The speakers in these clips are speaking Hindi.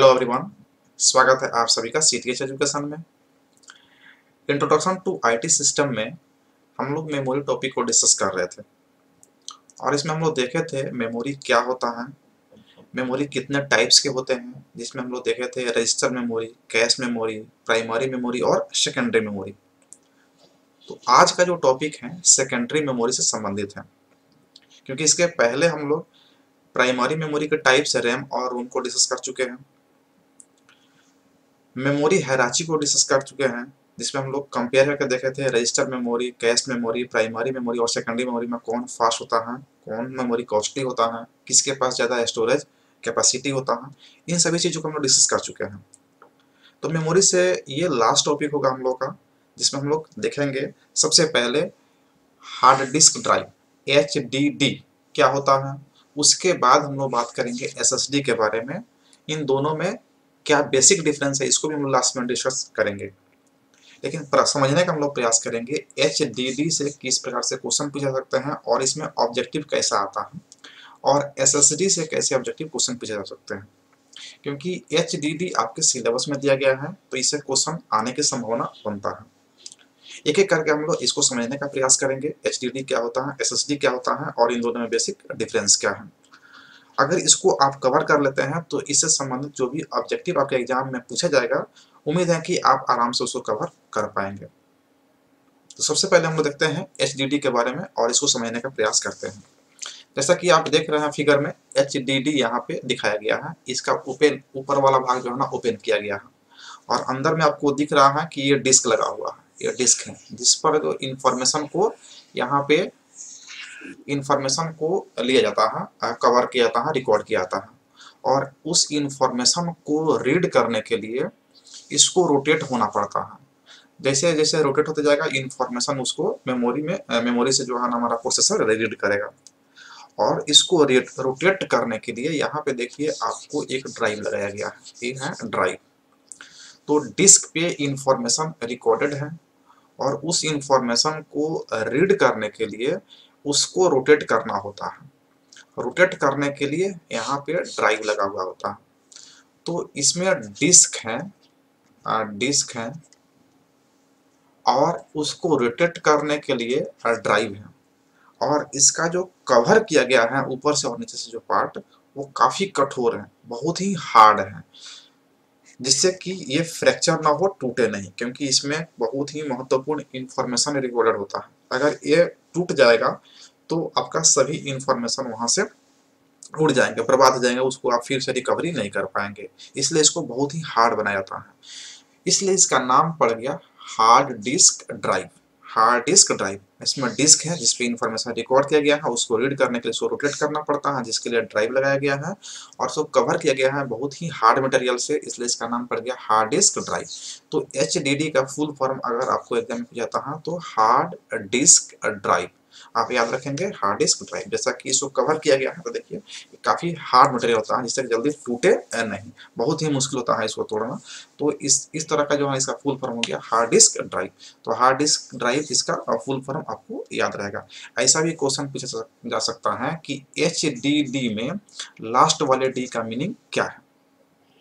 हेलो एवरीवन, स्वागत है आप सभी का सीटीएच एजुकेशन में। इंट्रोडक्शन टू आईटी सिस्टम में हम लोग मेमोरी टॉपिक को डिस्कस कर रहे थे और इसमें हम लोग देखे थे मेमोरी क्या होता है, मेमोरी कितने टाइप्स के होते हैं, जिसमें हम लोग देखे थे register memory, cache memory, primary memory और सेकेंडरी मेमोरी। तो आज का जो टॉपिक है सेकेंडरी मेमोरी से संबंधित है, क्योंकि इसके पहले हम लोग प्राइमरी मेमोरी के टाइप्स रैम और रोम को डिस्कस कर चुके हैं, मेमोरी हायरार्ची को डिस्कस कर चुके हैं, जिसमें हम लोग कंपेयर करके देखे थे register memory, cache memory, primary memory और सेकेंडरी मेमोरी में कौन फास्ट होता है, कौन मेमोरी कॉस्टली होता है, किसके पास ज़्यादा स्टोरेज कैपेसिटी होता है। इन सभी चीज़ों को हम लोग डिस्कस कर चुके हैं। तो मेमोरी से ये लास्ट टॉपिक होगा हम लोग का, जिसमें हम लोग देखेंगे सबसे पहले हार्ड डिस्क ड्राइव HDD क्या होता है, उसके बाद हम लोग बात करेंगे SSD के बारे में। इन दोनों में क्या बेसिक डिफरेंस है, इसको भी हम लोग लास्ट में डिस्कस करेंगे। लेकिन समझने का हम लोग प्रयास करेंगे HDD से किस प्रकार से क्वेश्चन पूछा सकते हैं और इसमें ऑब्जेक्टिव कैसा आता है, और SSD से कैसे ऑब्जेक्टिव क्वेश्चन पूछे जा सकते हैं। क्योंकि HDD आपके सिलेबस में दिया गया है तो इससे क्वेश्चन आने की संभावना बनता है। एक एक करके हम लोग इसको समझने का प्रयास करेंगे, HDD क्या होता है, SSD क्या होता है और इन दोनों में बेसिक डिफरेंस क्या है। अगर इसको आप कवर कर लेते हैं तो इससे संबंधित जो भी ऑब्जेक्टिव आपके एग्जाम में पूछा जाएगा, उम्मीद है कि आप आराम से उसको कवर कर पाएंगे। तो सबसे पहले हम लोग देखते हैं HDD के बारे में और इसको समझने का प्रयास करते हैं। जैसा कि आप देख रहे हैं फिगर में HDD यहाँ पे दिखाया गया है, इसका ओपन ऊपर वाला भाग जो है ना ओपन किया गया है और अंदर में आपको दिख रहा है कि ये डिस्क लगा हुआ है, ये डिस्क है जिस पर जो इंफॉर्मेशन को यहाँ पे इंफॉर्मेशन को लिया जाता है, कवर किया जाता है, रिकॉर्ड किया जाता है। और उस इंफॉर्मेशन को रीड करने के लिए इसको रोटेट होना पड़ता है। जैसे जैसे रोटेट होते जाएगा इंफॉर्मेशन उसको मेमोरी में मेमोरी से जो है हमारा प्रोसेसर रीड करेगा। और इसको रोटेट करने के लिए यहाँ पे देखिए आपको एक ड्राइव लगाया गया है, ये है ड्राइव। तो डिस्क पे इंफॉर्मेशन रिकॉर्डेड है और उस इंफॉर्मेशन को रीड करने के लिए उसको रोटेट करना होता है। रोटेट करने के लिए यहाँ पे ड्राइव लगा हुआ होता है। तो इसमें डिस्क है और उसको रोटेट करने के लिए ड्राइव है। और इसका जो कवर किया गया है ऊपर से और नीचे से जो पार्ट, वो काफी कठोर है, बहुत ही हार्ड है, जिससे कि ये फ्रैक्चर ना हो, टूटे नहीं, क्योंकि इसमें बहुत ही महत्वपूर्ण इंफॉर्मेशन रिकॉर्डेड होता है। अगर ये टूट जाएगा तो आपका सभी इंफॉर्मेशन वहां से उड़ जाएंगे, बर्बाद हो जाएंगे, उसको आप फिर से रिकवरी नहीं कर पाएंगे। इसलिए इसको बहुत ही हार्ड बनाया जाता है, इसलिए इसका नाम पड़ गया hard disk drive. Hard disk drive, इसमें डिस्क है जिसपे इंफॉर्मेशन रिकॉर्ड किया गया है, उसको रीड करने के लिए उसको रोटेट करना पड़ता है, जिसके लिए ड्राइव लगाया गया है और उसको कवर किया गया है बहुत ही हार्ड मटेरियल से, इसलिए इसका नाम पड़ गया हार्ड डिस्क ड्राइव। तो HDD का फुल फॉर्म अगर आपको एग्जाम में पूछा जाता है तो हार्ड डिस्क ड्राइव आप याद रखेंगे, हार्ड डिस्क ड्राइव। जैसा कि इसको कवर किया गया है तो देखिए काफी हार्ड मटेरियल होता है, जिससे जल्दी टूटे नहीं, बहुत ही मुश्किल होता है इसको तोड़ना। तो इस तरह का जो है इसका फुल फॉर्म हो गया हार्ड डिस्क ड्राइव। तो हार्ड डिस्क ड्राइव इसका फुल फॉर्म आपको याद रहेगा। ऐसा भी क्वेश्चन पूछा जा सकता है कि HDD में लास्ट वाले डी का मीनिंग क्या है।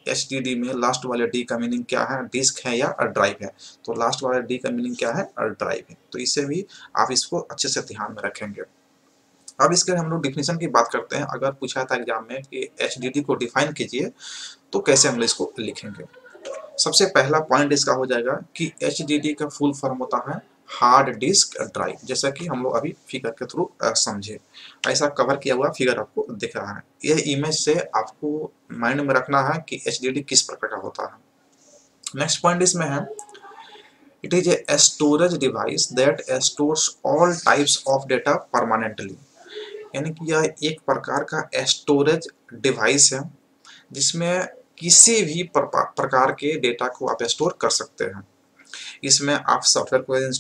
HDD में लास्ट वाले डी का मीनिंग क्या है, डिस्क है या ड्राइव है। तो लास्ट वाले डी का मीनिंग क्या है, ड्राइव है। तो इससे भी आप इसको अच्छे से ध्यान में रखेंगे। अब इसके हम लोग डिफिनेशन की बात करते हैं। अगर पूछा था एग्जाम में कि HDD को डिफाइन कीजिए तो कैसे हम इसको लिखेंगे। सबसे पहला पॉइंट इसका हो जाएगा कि HDD का फुल फॉर्म होता है हार्ड डिस्क ड्राइव, जैसा कि हम लोग अभी फिगर के थ्रू समझे। ऐसा कवर किया हुआ फिगर आपको दिख रहा है। यह इमेज से आपको माइंड में रखना है कि HDD किस प्रकार का होता है। नेक्स्ट पॉइंट इसमें है, it is a storage device that stores all types of data permanently. यानी कि यह एक प्रकार का स्टोरेज डिवाइस है जिसमें किसी भी प्रकार के डेटा को आप स्टोर कर सकते हैं। इसमें आप सॉफ्टवेयर को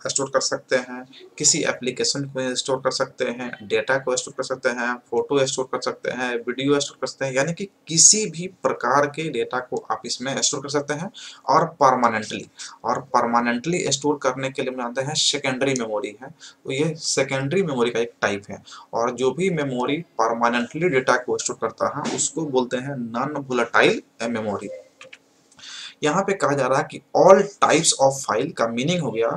स्टोर कर सकते हैं, किसी एप्लीकेशन को स्टोर कर सकते हैं, डेटा को स्टोर कर सकते हैं, फोटो स्टोर कर सकते हैं, वीडियो स्टोर कर सकते हैं, यानी कि किसी भी प्रकार के डेटा को आप इसमें स्टोर कर सकते हैं और परमानेंटली स्टोर करने के लिए बनाते हैं सेकेंडरी मेमोरी है। तो ये सेकेंडरी मेमोरी का एक टाइप है, और जो भी मेमोरी परमानेंटली डेटा को स्टोर करता है उसको बोलते हैं नॉन वोलेटाइल मेमोरी। यहाँ पे कहा जा रहा है कि ऑल टाइप्स ऑफ फाइल का मीनिंग हो गया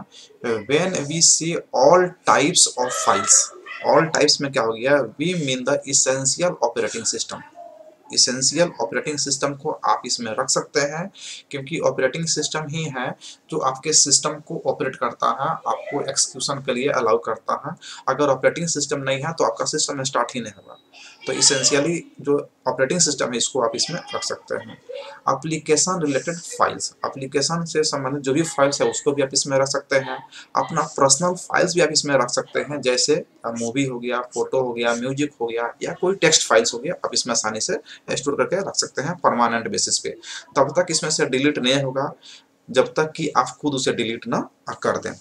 when we see all types of files. All types में क्या हो गया, we mean the essential operating system. Essential operating system को आप इसमें रख सकते हैं, क्योंकि ऑपरेटिंग सिस्टम ही है जो आपके सिस्टम को ऑपरेट करता है, आपको एक्सक्यूशन के लिए अलाउ करता है। अगर ऑपरेटिंग सिस्टम नहीं है तो आपका सिस्टम स्टार्ट ही नहीं होगा। तो इसेंशियली जो ऑपरेटिंग सिस्टम है इसको आप इसमें रख सकते हैं। एप्लीकेशन रिलेटेड फाइल्स, एप्लीकेशन से संबंधित जो भी फाइल्स है उसको भी आप इसमें रख सकते हैं। अपना पर्सनल फाइल्स भी आप इसमें रख सकते हैं, जैसे मूवी हो गया, फोटो हो गया, म्यूजिक हो गया, या कोई टेक्स्ट फाइल्स हो गया, आप इसमें आसानी से स्टोर करके रख सकते हैं परमानेंट बेसिस पे। तब तक इसमें से डिलीट नहीं होगा जब तक कि आप खुद उसे डिलीट ना कर दें।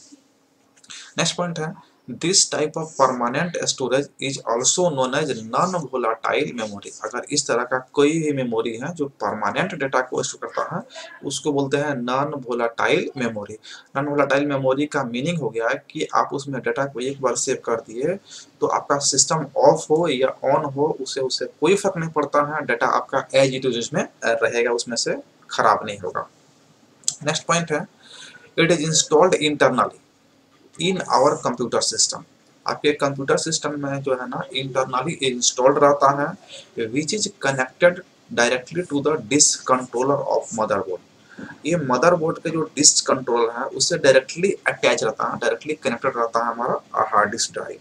नेक्स्ट पॉइंट है, this type of permanent storage is also known as non volatile memory. अगर इस तरह का कोई भी मेमोरी है जो परमानेंट डेटा को स्टोर करता है उसको बोलते हैं non volatile memory. Non volatile memory का मीनिंग हो गया है कि आप उसमें डेटा को एक बार सेव कर दिए तो आपका सिस्टम ऑफ हो या ऑन हो उसे कोई फर्क नहीं पड़ता है, डेटा आपका एज इट इज उसमें रहेगा, उसमें से खराब नहीं होगा। नेक्स्ट पॉइंट है, it is installed internally in our computer system. आपके कंप्यूटर सिस्टम में जो है ना इंटरनली इंस्टॉल्ड रहता है, which is connected directly to the disk controller of motherboard. ये मदरबोर्ड के जो डिस्क कंट्रोलर है उससे डायरेक्टली अटैच रहता है, डायरेक्टली कनेक्टेड रहता है हमारा hard disk drive.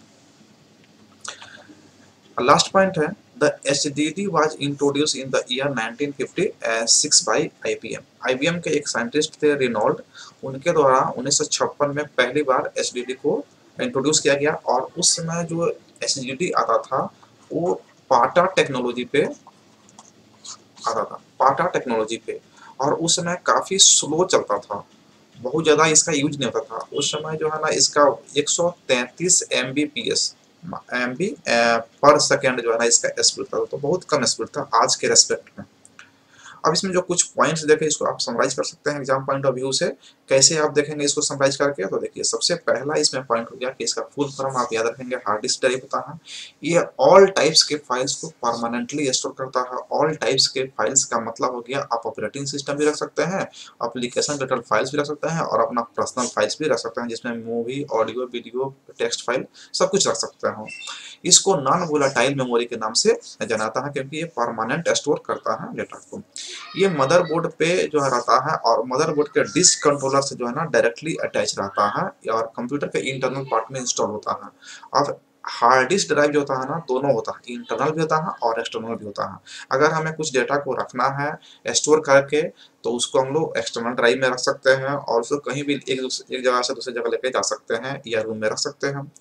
Last point है, the HDD was introduced in the year 1956 by IBM। IBM के एक साइंटिस्ट थे रेनॉल्ड, उनके द्वारा 1956 में पहली बार HDD को इंट्रोड्यूस किया गया, और उस समय जो HDD आता था वो पाटा टेक्नोलॉजी पे आता था, पाटा टेक्नोलॉजी पे, और उस समय काफ़ी स्लो चलता था, बहुत ज़्यादा इसका यूज नहीं होता था। उस समय जो है ना इसका 133 MB पर सेकेंड जो है ना इसका स्पीड था, तो बहुत कम स्पीड था आज के रेस्पेक्ट में। अब इसमें जो कुछ पॉइंट्स देखें इसको आप समराइज कर सकते हैं एग्जाम पॉइंट ऑफ व्यू से। कैसे आप देखेंगे इसको समराइज करके, तो देखिए सबसे पहला इसमें पॉइंट हो गया कि इसका फुल फॉर्म आप याद रखेंगे, हार्ड डिस्क ड्राइव होता है। ये ऑल टाइप्स के फाइल्स को परमानेंटली स्टोर करता है। ऑल टाइप्स के फाइल्स का मतलब हो गया आप ऑपरेटिंग सिस्टम भी रख सकते हैं, एप्लीकेशन रिलेटेड फाइल्स भी रख सकते हैं, और अपना पर्सनल फाइल्स भी रख सकते हैं, जिसमें movie, audio, video, text file सब कुछ रख सकते हैं। इसको नॉन वोलाटाइल मेमोरी के नाम से जानाता है, क्योंकि ये परमानेंट स्टोर करता है डेटा को। ये मदरबोर्ड पे जो है रहता है, और मदरबोर्ड के डिस्क कंट्रोलर से जो है ना डायरेक्टली अटैच रहता है, और कंप्यूटर के इंटरनल पार्ट में इंस्टॉल होता है। अब हार्ड डिस्क ड्राइव जो होता है ना दोनों होता है, इंटरनल भी होता है और एक्सटर्नल भी होता है। अगर हमें कुछ डेटा को रखना है स्टोर करके तो उसको हम लोग एक्सटर्नल ड्राइव में रख सकते हैं, और उसको कहीं भी एक जगह से दूसरी जगह लेके जा सकते हैं या रूम में रख सकते हैं।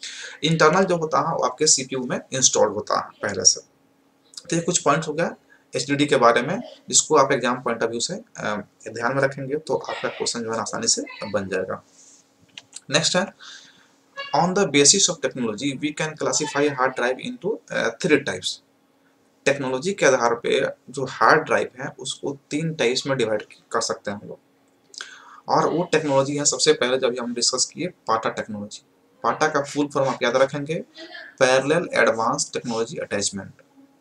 इंटरनल जो होता है वो आपके CPU में इंस्टॉल होता है पहले से। तो ये कुछ पॉइंट्स हो गया HDD के बारे में, जिसको आप एग्जाम पॉइंट ऑफ व्यू से ध्यान में रखेंगे तो आपका क्वेश्चन जो है आसानी से बन जाएगा। नेक्स्ट है, on the basis of technology we can classify hard drive into 3 types. Technology के आधार पे जो हार्ड ड्राइव है उसको 3 टाइप्स में डिवाइड कर सकते हैं हम लोग, और वो टेक्नोलॉजी है सबसे पहले जब हम डिस्कस किए पाटा टेक्नोलॉजी। पाटा का फुल फॉर्म आप याद रखेंगे, parallel advance technology attachment.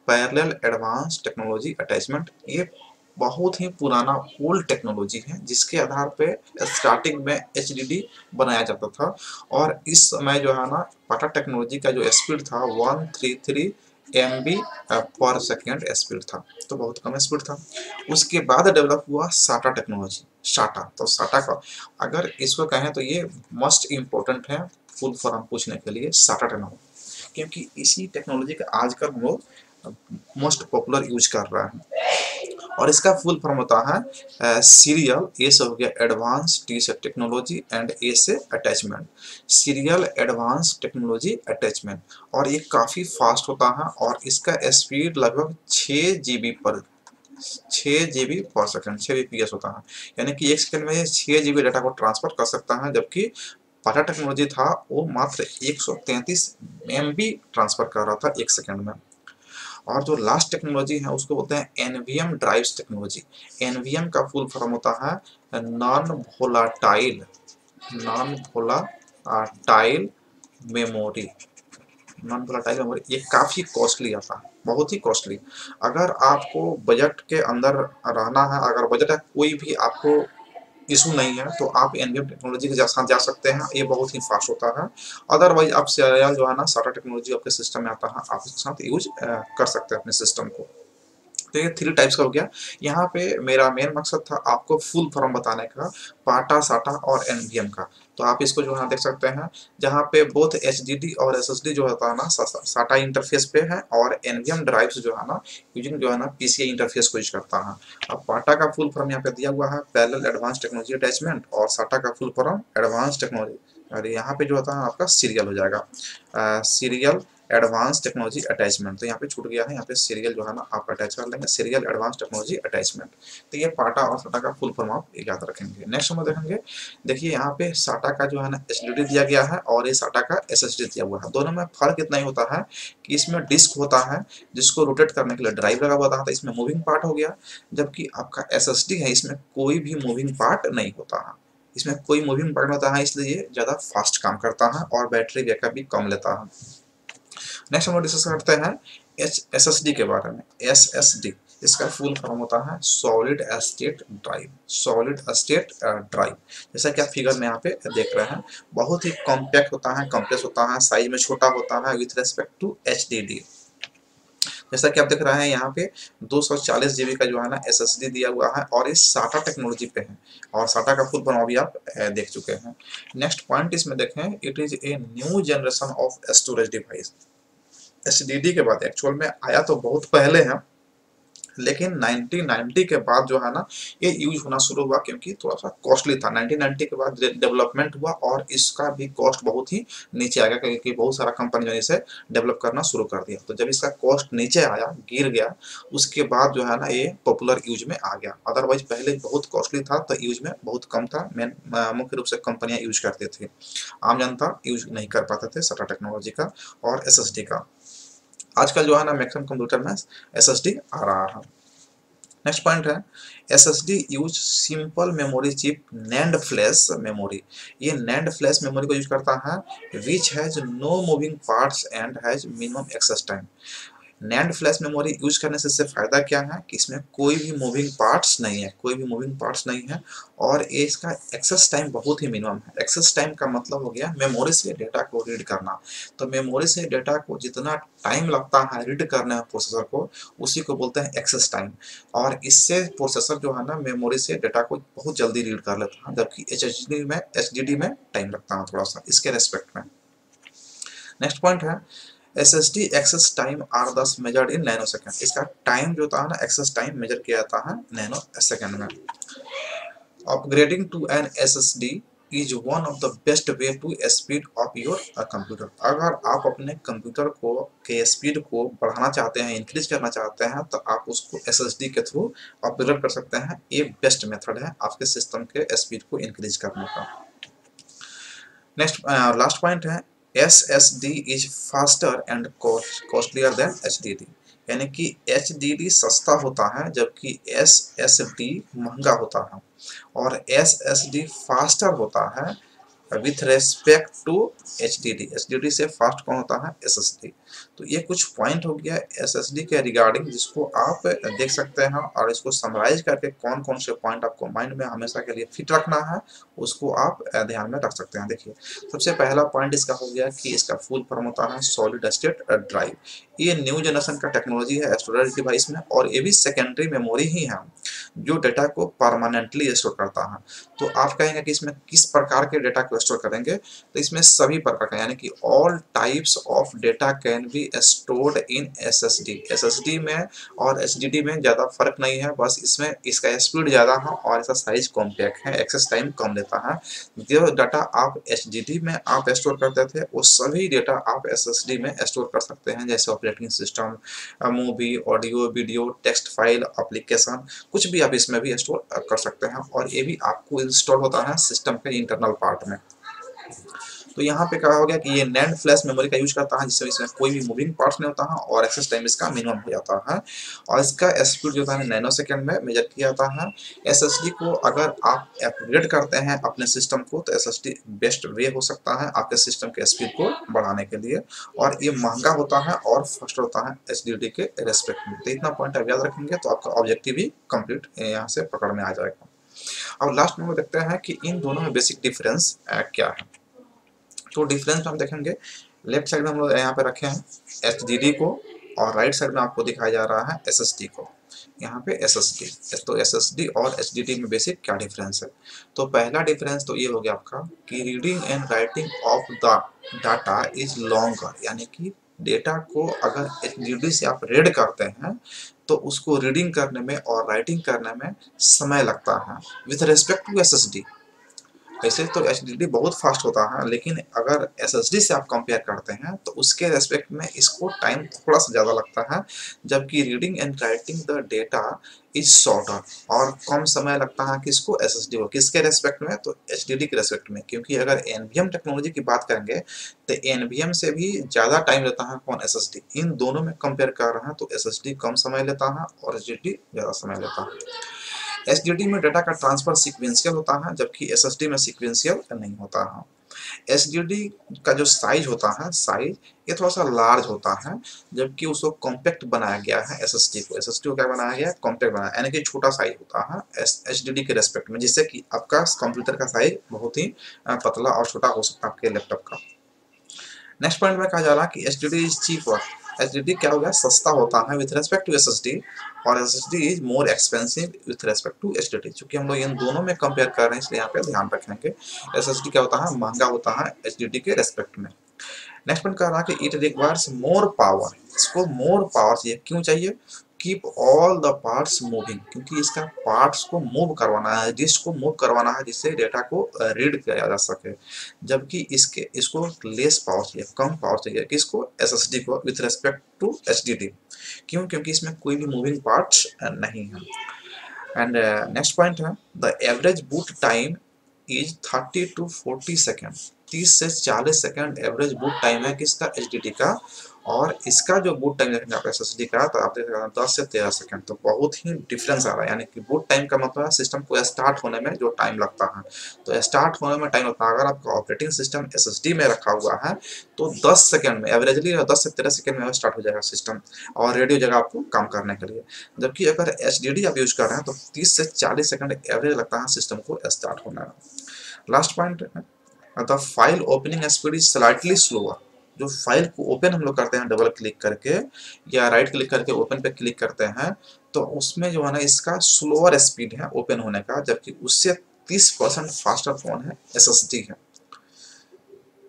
Parallel advance technology attachment ये बहुत ही पुराना ओल्ड टेक्नोलॉजी है, जिसके आधार पे स्टार्टिंग में HDD बनाया जाता था, और इस समय जो है ना पाटा टेक्नोलॉजी का जो स्पीड था 133 MB पर सेकेंड स्पीड था, तो बहुत कम स्पीड था। उसके बाद डेवलप हुआ साटा टेक्नोलॉजी, साटा। तो साटा का अगर इसको कहें तो ये मोस्ट इम्पोर्टेंट है फुल फॉर्म पूछने के लिए, साटा टेक्नोलॉजी, क्योंकि इसी टेक्नोलॉजी का आजकल हम लोग मोस्ट पॉपुलर यूज कर रहा है। और इसका फुल फॉर्म होता है सीरियल, ए से हो गया एडवांस, टी से टेक्नोलॉजी, एंड ए से attachment. Serial advance technology attachment, और ये काफ़ी फास्ट होता है, और इसका स्पीड लगभग 6 GB पर 6 GB/सेकंड, 6 bps होता है। यानी कि 1 सेकंड में ये 6 GB डाटा को ट्रांसफर कर सकता है, जबकि पाटा टेक्नोलॉजी था वो मात्र 133 MB ट्रांसफर कर रहा था 1 सेकंड में। और जो लास्ट टेक्नोलॉजी है उसको बोलते हैं एनवीएम ड्राइव्स टेक्नोलॉजी। एनवीएम का फुल फॉर्म होता है non volatile memory. Non volatile memory ये काफ़ी कॉस्टली आता है, बहुत ही कॉस्टली। अगर आपको बजट के अंदर रहना है, अगर बजट है कोई भी आपको इशू नहीं है, तो आप एनवीएम टेक्नोलॉजी के साथ जा सकते हैं, ये बहुत ही फास्ट होता है। अदरवाइज आप सीरियल जो है ना, साटा टेक्नोलॉजी आपके सिस्टम में आता है, आप उसके साथ यूज कर सकते हैं अपने सिस्टम को। तो ये 3 टाइप्स का हो गया। यहाँ पे मेरा मेन मकसद था आपको फुल फॉर्म बताने का, पाटा, साटा और एनवीएम का। तो आप इसको जो है देख सकते हैं, जहाँ पे बोथ एचडीडी और एसएसडी जो होता है ना, साटा इंटरफेस पे है, और एनवीएम ड्राइव्स जो है ना, यूजिंग जो है ना पीसीआई इंटरफेस को यूज करता है। अब पाटा का फुल फॉर्म यहाँ पे दिया हुआ है पैरेलल एडवांस टेक्नोलॉजी अटैचमेंट, और साटा का फुल फॉर्म एडवांस टेक्नोलॉजी, और यहाँ पे जो होता है आपका सीरियल हो जाएगा, सीरियल एडवांस टेक्नोलॉजी अटैचमेंट। तो यहाँ पे छूट गया है, यहाँ पे सीरियल जो है ना आप अटैच कर लेंगे, सीरियल एडवांस टेक्नोलॉजी अटैचमेंट। तो ये पाटा और साटा का फुल फॉर्म आप याद रखेंगे। नेक्स्ट हम देखेंगे, देखिए यहाँ पे साटा का जो है ना एचडीडी दिया गया है, और ये साटा का एसएसडी दिया हुआ है। दोनों में फर्क इतना ही होता है कि इसमें डिस्क होता है जिसको रोटेट करने के लिए ड्राइव लगा हुआ था, तो इसमें मूविंग पार्ट हो गया, जबकि आपका एसएसडी है इसमें कोई भी मूविंग पार्ट नहीं होता है। इसमें कोई मूविंग पार्ट होता है, इसलिए ज़्यादा फास्ट काम करता है और बैटरी बैकअप भी कम लेता है। नेक्स्ट हम लोग डिस्कस करते हैं एसएसडी के बारे में। एसएसडी इसका फुल फॉर्म होता है solid state drive. Solid state drive, जैसा कि आप फिगर में यहाँ पे देख रहे हैं, बहुत ही कॉम्पैक्ट होता है, कम्प्रेस होता है, साइज में छोटा होता है विथ रेस्पेक्ट टू एचडीडी। जैसा कि आप देख रहे हैं यहाँ पे 240 GB का जो है ना एसएसडी दिया हुआ है, और इस साटा टेक्नोलॉजी पे है, और साटा का फुल फॉर्म अभी आप देख चुके हैं। नेक्स्ट पॉइंट इसमें देखें, it is a new generation of storage device. HDD के बाद एक्चुअल में आया तो बहुत पहले है, लेकिन 1990 के बाद जो है ना ये यूज होना शुरू हुआ, क्योंकि थोड़ा सा कॉस्टली था। 1990 के बाद डेवलपमेंट हुआ और इसका भी कॉस्ट बहुत ही नीचे आ गया, क्योंकि बहुत सारा कंपनी जो इसे डेवलप करना शुरू कर दिया। तो जब इसका कॉस्ट नीचे आया, गिर गया, उसके बाद जो है ना ये पॉपुलर यूज में आ गया। अदरवाइज पहले बहुत कॉस्टली था, तो यूज में बहुत कम था। मेन मुख्य रूप से कंपनियां यूज करती थी, आम जनता यूज नहीं कर पाते थे साटा टेक्नोलॉजी का और एसएसडी का। आजकल जो है ना मैक्सिमम कंप्यूटर में एसएसडी आ रहा है। नेक्स्ट पॉइंट है, SSD use simple memory chip NAND flash memory. ये नैंड फ्लैश मेमोरी को यूज करता है which has no moving parts and has minimum access time. NAND flash memory use करने से इससे फायदा क्या है कि इसमें कोई भी मूविंग पार्ट्स नहीं है, कोई भी मूविंग पार्ट्स नहीं है, और ये इसका एक्सेस टाइम बहुत ही मिनिमम है। एक्सेस टाइम का मतलब हो गया मेमोरी से डेटा को रीड करना। तो मेमोरी से डेटा को जितना टाइम लगता है रीड करने में प्रोसेसर को, उसी को बोलते हैं एक्सेस टाइम। और इससे प्रोसेसर जो है ना मेमोरी से डेटा को बहुत जल्दी रीड कर लेता है, जबकि एचडीडी में टाइम लगता है थोड़ा सा इसके रेस्पेक्ट में। नेक्स्ट पॉइंट है, एसएसडी एक्सेस टाइम आर दस मेजर्ड इन नैनो सेकंड। इसका टाइम जो होता है ना एक्सेस टाइम मेजर किया जाता है नैनो सेकंड में। Upgrading to an SSD is one of the best way to speed of your computer. अगर आप अपने कंप्यूटर को के स्पीड को बढ़ाना चाहते हैं, इंक्रीज करना चाहते हैं, तो आप उसको एसएसडी के थ्रू अपग्रेड कर सकते हैं। ये बेस्ट मेथड है आपके सिस्टम के स्पीड को इंक्रीज करने का। नेक्स्ट लास्ट पॉइंट है, SSD is faster and costlier then HDD। यानी कि HDD सस्ता होता है, जबकि SSD महंगा होता है, और SSD फास्टर होता है with respect to HDD। HDD से फास्ट कौन होता है? SSD। तो ये कुछ पॉइंट हो गया SSD के रिगार्डिंग, जिसको आप देख सकते हैं, और इसको समराइज करके कौन कौन से पॉइंट आपको माइंड में हमेशा के लिए फिट रखना है उसको आप ध्यान में रख सकते हैं। देखिए, सबसे पहला पॉइंट इसका हो गया कि इसका फुल फॉर्म होता है सॉलिड स्टेट ड्राइव। ये न्यू जनरेशन का टेक्नोलॉजी है स्टोरेज डिवाइस में, और ये भी सेकेंडरी मेमोरी ही है। जो डेटा को परमानेंटली स्टोर करता है। तो आप कहेंगे कि इसमें किस प्रकार के डेटा को स्टोर करेंगे, तो इसमें सभी प्रकार का, यानी कि all types of data can be stored in SSD. SSD में और एचडीडी में ज़्यादा फर्क नहीं है, बस इसमें इसका स्पीड ज़्यादा है और इसका साइज कॉम्पैक्ट है, एक्सेस टाइम कम लेता है। जो डाटा आप एचडीडी में आप स्टोर करते थे वो सभी डेटा आप एसएसडी में स्टोर कर सकते हैं, जैसे operating system, movie, audio, video, text file, application, कुछ भी आप इसमें भी स्टोर कर सकते हैं और ये भी आपको इंस्टॉल होता है सिस्टम के इंटरनल पार्ट में। तो यहाँ पे क्या हो गया कि ये नैंड फ्लैश मेमोरी का यूज करता है, जिसमें इसमें कोई भी मूविंग पार्ट्स नहीं होता है और एक्सेस टाइम इसका मिनिमम हो जाता है और इसका स्पीड जो होता है नैनो सेकेंड में मेजर किया जाता है। एसएसडी को अगर आप अपग्रेड करते हैं अपने सिस्टम को तो एसएसडी बेस्ट वे हो सकता है आपके सिस्टम के स्पीड को बढ़ाने के लिए, और ये महंगा होता है और फास्ट होता है एचडीडी के रेस्पेक्ट में। तो इतना पॉइंट आप याद रखेंगे तो आपका ऑब्जेक्टिव भी कंप्लीट यहाँ से पकड़ में आ जाएगा। अब लास्ट में देखते हैं कि इन दोनों में बेसिक डिफरेंस क्या है। तो डिफरेंस हम देखेंगे, लेफ्ट साइड में हम लोग यहाँ पे रखे हैं एचडीडी को और राइट साइड में आपको दिखाया जा रहा है एसएसडी को। यहाँ पे एसएसडी, तो एसएसडी और एचडीडी में बेसिक क्या डिफरेंस है। तो पहला डिफरेंस तो ये हो गया आपका कि reading and writing of the data is longer, यानी कि डेटा को अगर एचडीडी से आप रीड करते हैं तो उसको रीडिंग करने में और राइटिंग करने में समय लगता है विथ रेस्पेक्ट टू एसएसडी। वैसे तो एचडीडी बहुत फास्ट होता है, लेकिन अगर एसएसडी से आप कंपेयर करते हैं तो उसके रेस्पेक्ट में इसको टाइम थोड़ा सा ज़्यादा लगता है, जबकि reading and writing the data is shorter, और कम समय लगता है किसको, एसएसडी को। किसके रेस्पेक्ट में, तो एचडीडी के रेस्पेक्ट में, क्योंकि अगर एनवीएम टेक्नोलॉजी की बात करेंगे तो एनवीएम से भी ज़्यादा टाइम लेता है कौन, एसएसडी। इन दोनों में कंपेयर कर रहे हैं तो एसएसडी कम समय लेता है और एचडीडी ज़्यादा समय लेता है। एचडीडी में डाटा का ट्रांसफर सीक्वेंशियल होता है, जबकि एसएसडी में सीक्वेंशियल नहीं होता है। एचडीडी का जो साइज होता है, साइज ये थोड़ा सा लार्ज होता है, जबकि उसको कॉम्पैक्ट बनाया गया है एसएसडी को। एसएसडी को क्या बनाया गया है, कॉम्पैक्ट बनाया, यानी कि छोटा साइज होता है एचडीडी के रेस्पेक्ट में, जिससे कि आपका कंप्यूटर का साइज बहुत ही पतला और छोटा हो सकता है आपके लैपटॉप का। नेक्स्ट पॉइंट में कहा जा रहा है कि एचडीडी इज चीपर। एचडीडी क्या हो गया, सस्ता होता है विथ रेस्पेक्ट टू एसएसडी, और SSD is more expensive with respect to HDD. चूंकि हम लोग इन दोनों में कंपेयर कर रहे हैं इसलिए यहाँ पे ध्यान रखेंगे। एसएसडी क्या होता है, महंगा होता है एचडीडी के रेस्पेक्ट में। नेक्स्ट पॉइंट कह रहा है कि इट रिक्वायर्स मोर पावर। इसको मोर पावर चाहिए, क्यों चाहिए, keep all the parts moving, क्योंकि इसका पार्ट्स को मूव करवाना है, डिस्क को मूव करवाना है, जिससे डेटा को रीड किया जा सके। जबकि इसको लेस पावर चाहिए, कम पावर चाहिए, किसको, एसएसडी को, विथ रेस्पेक्ट टू एचडीडी। क्यों, क्योंकि इसमें कोई भी मूविंग पार्ट्स नहीं है। एंड नेक्स्ट पॉइंट है the average boot time is 30 to 40 second. 30 से 40 सेकेंड एवरेज बूट टाइम है किसका, एचडीडी का। और इसका जो बूट टाइम देखेंगे आप एसएसडी का तो आप देख रहे हैं 10 से 13 सेकंड। तो बहुत ही डिफरेंस आ रहा है, यानी कि बूट टाइम का मतलब है सिस्टम को स्टार्ट होने में जो टाइम लगता है, तो स्टार्ट होने में टाइम लगता है। अगर आपका ऑपरेटिंग सिस्टम एसएसडी में रखा हुआ है तो 10 सेकंड में एवरेजली 10 से 13 सेकंड में स्टार्ट हो जाएगा सिस्टम और रेडी हो जाएगा आपको काम करने के लिए। जबकि अगर एचडीडी आप यूज कर रहे हैं तो 30 से 40 सेकंड एवरेज लगता है सिस्टम को स्टार्ट होने में। Last point, the file opening speed is slightly slower. जो फाइल को ओपन हम लोग करते हैं डबल क्लिक करके या राइट क्लिक करके ओपन पे क्लिक करते हैं तो उसमें जो है ना इसका स्लोअर स्पीड है ओपन होने का, जबकि उससे 30% फास्टर कौन है, एसएसडी है।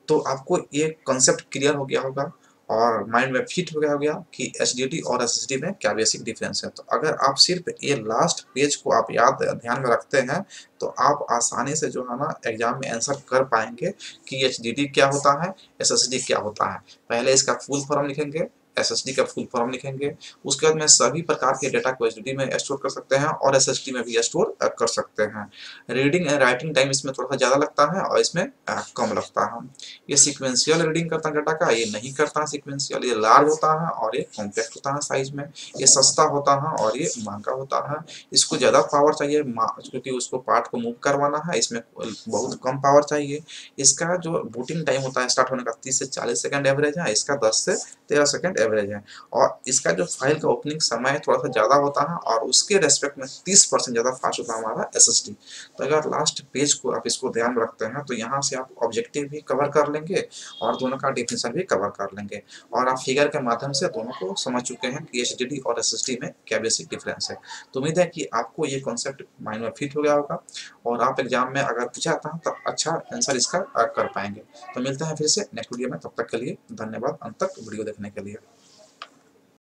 तो आपको ये कॉन्सेप्ट क्लियर हो गया होगा और माइंड में फिट हो गया कि एचडीडी और एसएसडी में क्या बेसिक डिफरेंस है। तो अगर आप सिर्फ ये लास्ट पेज को आप ध्यान में रखते हैं तो आप आसानी से जो है ना एग्जाम में आंसर कर पाएंगे कि एचडीडी क्या होता है, एसएसडी क्या होता है। पहले इसका फुल फॉर्म लिखेंगे, एसएसडी का फुल फॉर्म लिखेंगे, उसके बाद में सभी प्रकार के डेटा को एचडीडी में स्टोर कर सकते हैं और एसएसडी में भी स्टोर कर सकते हैं। रीडिंग एंड राइटिंग टाइम इसमें थोड़ा सा ज़्यादा लगता है और इसमें कम लगता है। ये सीक्वेंशियल रीडिंग करता है डाटा का, ये नहीं करता सीक्वेंशियल। ये लार्ज होता है और ये कॉम्पैक्ट होता है साइज में। ये सस्ता होता है और ये महंगा होता है। इसको ज़्यादा पावर चाहिए क्योंकि उसको पार्ट को मूव करवाना है, इसमें बहुत कम पावर चाहिए। इसका जो बूटिंग टाइम होता है स्टार्ट होने का 30 से 40 सेकंड एवरेज है, इसका 10 से 13 सेकंड एवरेज है। और इसका जो फाइल का ओपनिंग समय थोड़ा सा ज़्यादा होता है और उसके रेस्पेक्ट में 30% ज़्यादा फास्ट होता है हमारा एसएसडी। तो अगर लास्ट पेज को आप इसको ध्यान में रखते हैं तो यहाँ से आप ऑब्जेक्टिव भी कवर कर लेंगे और दोनों का डिफिनेशन भी कवर कर लेंगे, और आप फिगर के माध्यम से दोनों को समझ चुके हैं कि एचडीडी और एसएसडी में क्या बेसिक डिफरेंस है। तो उम्मीद है कि आपको ये कॉन्सेप्ट माइंड में फिट हो गया होगा और आप एग्जाम में अगर पूछा था तो अच्छा आंसर इसका कर पाएंगे। तो मिलते हैं फिर से नेक्स्ट वीडियो में, तब तक के लिए धन्यवाद अंत तक वीडियो देखने के लिए।